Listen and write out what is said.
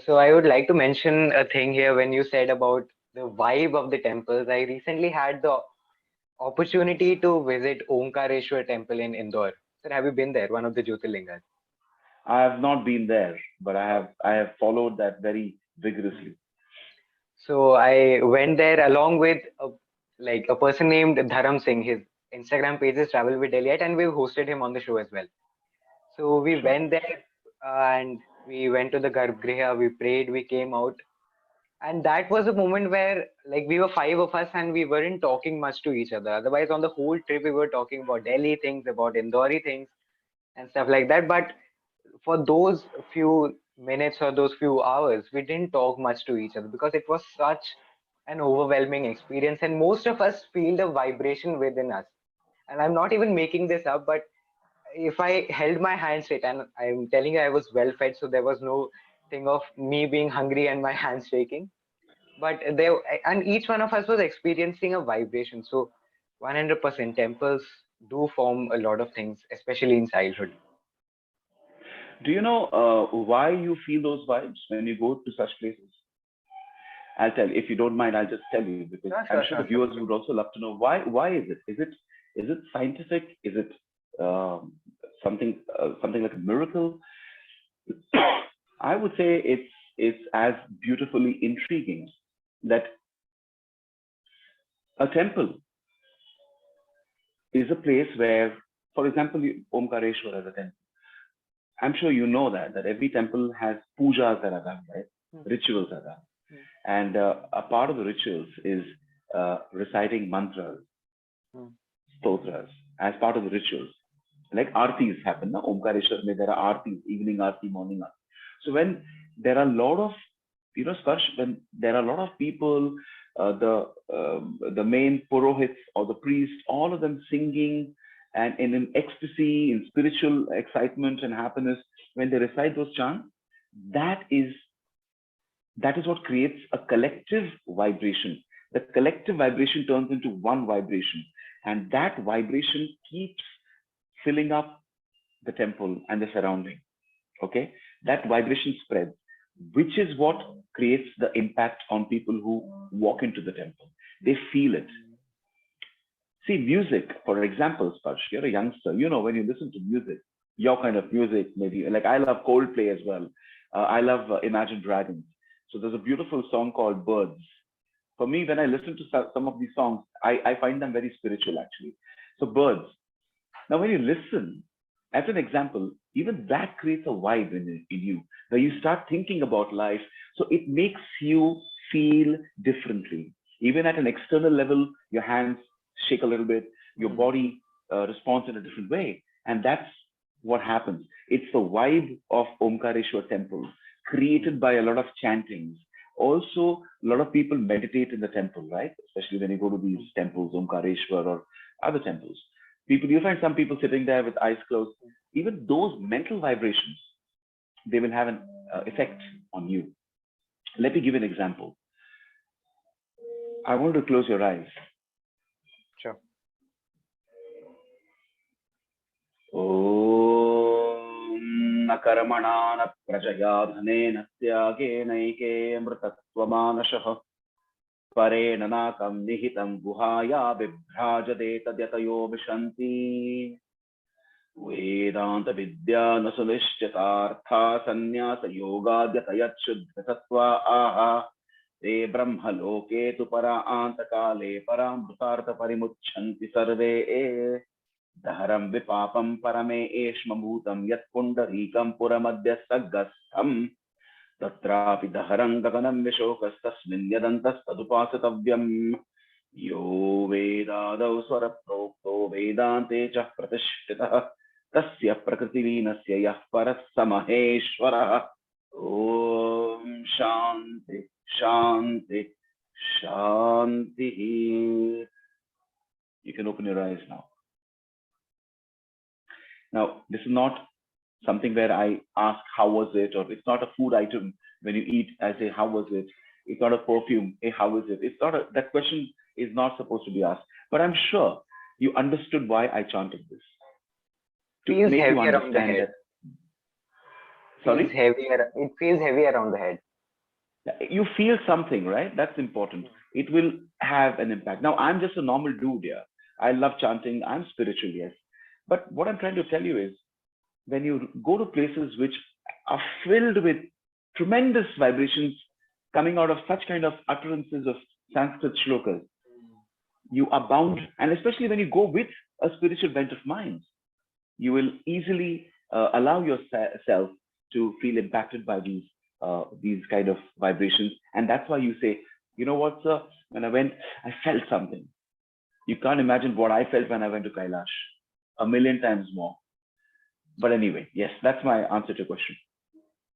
So I would like to mention a thing here when you said about the vibe of the temples. I recently had the opportunity to visit Omkareshwar temple in Indore. Sir, have you been there? One of the Jyotirlingas. I have not been there, but I have followed that very vigorously. So I went there along with a person named Dharam Singh. His Instagram page is Travel with Delhi, and we hosted him on the show as well. So we Sure. went there and we went to the Garbhagriha, we prayed, we came out. And that was a moment where like we were five of us and we weren't talking much to each other. Otherwise, on the whole trip, we were talking about Delhi things, about Indori things and stuff like that. But for those few minutes or those few hours, we didn't talk much to each other because it was such an overwhelming experience. And most of us feel the vibration within us. And I'm not even making this up, but if I held my hand straight, and I'm telling you, I was well fed, so there was no thing of me being hungry and my hands shaking. But there, and each one of us was experiencing a vibration. So 100% temples do form a lot of things, especially in childhood. Do you know why you feel those vibes when you go to such places? I'll tell. If you don't mind, I'll just tell you because Sure, I'm sure, sure the sure, sure. viewers would also love to know why. Why is it? Is it scientific? Is it something like a miracle? I would say it's as beautifully intriguing that a temple is a place where, for example, Omkareshwar as a temple. I'm sure you know that every temple has pujas that are done, right? Hmm, Rituals are done, hmm, and a part of the rituals is reciting mantras, hmm, stotras, as part of the rituals. Like artis happen, na? Omkareshwar, mein there are artis, evening arti, morning arti. So when there are a lot of, Sparsh, when there are a lot of people, the main purohits or the priest, all of them singing and in an ecstasy, in spiritual excitement and happiness, when they recite those chants, that is that is what creates a collective vibration. The collective vibration turns into one vibration, and that vibration keeps filling up the temple and the surrounding. Okay, that vibration spreads, which is what creates the impact on people who walk into the temple. They feel it. See, music, for example, Sparsh, you're a youngster. When you listen to music, your kind of music, maybe like I love Coldplay as well. I love Imagine Dragons. So there's a beautiful song called Birds. For me, when I listen to some of these songs, I find them very spiritual actually. So Birds. Now, when you listen, as an example, even that creates a vibe in you where you start thinking about life. So it makes you feel differently. Even at an external level, your hands shake a little bit, your hmm. body responds in a different way. And that's what happens. It's the vibe of Omkareshwar temple created by a lot of chantings. Also, a lot of people meditate in the temple, right? Especially when you go to these temples, Omkareshwar or other temples. You find some people sitting there with eyes closed. Even those mental vibrations, they will have an effect on you. Let me give you an example. I want you to close your eyes. Sure. ॐ न कर्मणा न प्रजया धनेन त्यागेनैके मृतत्वमानशः परेण नाकं निहितं गुहाया बिभ्राजते तद्यतयो विशन्ति वेदान्तविद्या न सुनिश्चितार्था सन्न्यासयोगाद्यतयच्छुद्धसत्त्वा आह ते ब्रह्मलोके तु परान्तकाले परामृतार्थपरिमुच्छन्ति सर्वे दहरं विपापं परमे एष्मभूतं यत्पुण्डरीकं पुरमद्य सगस्थम् तत्रापि दहरं गगनं विशोकस्तस्मिन् यदन्तस्तदुपासितव्यम् यो वेदादौ स्वरप्रोक्तो वेदान्ते च प्रतिष्ठितः तस्य प्रकृतिलीनस्य यः परः स महेश्वरः ॐ शान्ति शान्ति शान्तिः. You can open your eyes now. Now, this is not something where I ask how was it, or it's not a food item. When you eat, I say how was it. It's not a perfume. Hey, how is it? It's not that question is not supposed to be asked. But I'm sure you understood why I chanted this to Feels make you heavier on the understand head. that. feels Sorry? heavier. It feels heavy around the head. You feel something, right? That's important. It will have an impact. Now, I'm just a normal dude here. I love chanting. I'm spiritual, yes. But what I'm trying to tell you is when you go to places which are filled with tremendous vibrations coming out of such kind of utterances of Sanskrit shlokas, you are bound, and especially when you go with a spiritual bent of mind, you will easily allow yourself to feel impacted by these kind of vibrations, and that's why you say, you know what, sir? When I went, I felt something. You can't imagine what I felt when I went to Kailash. A million times more. But anyway, yes, that's my answer to your question.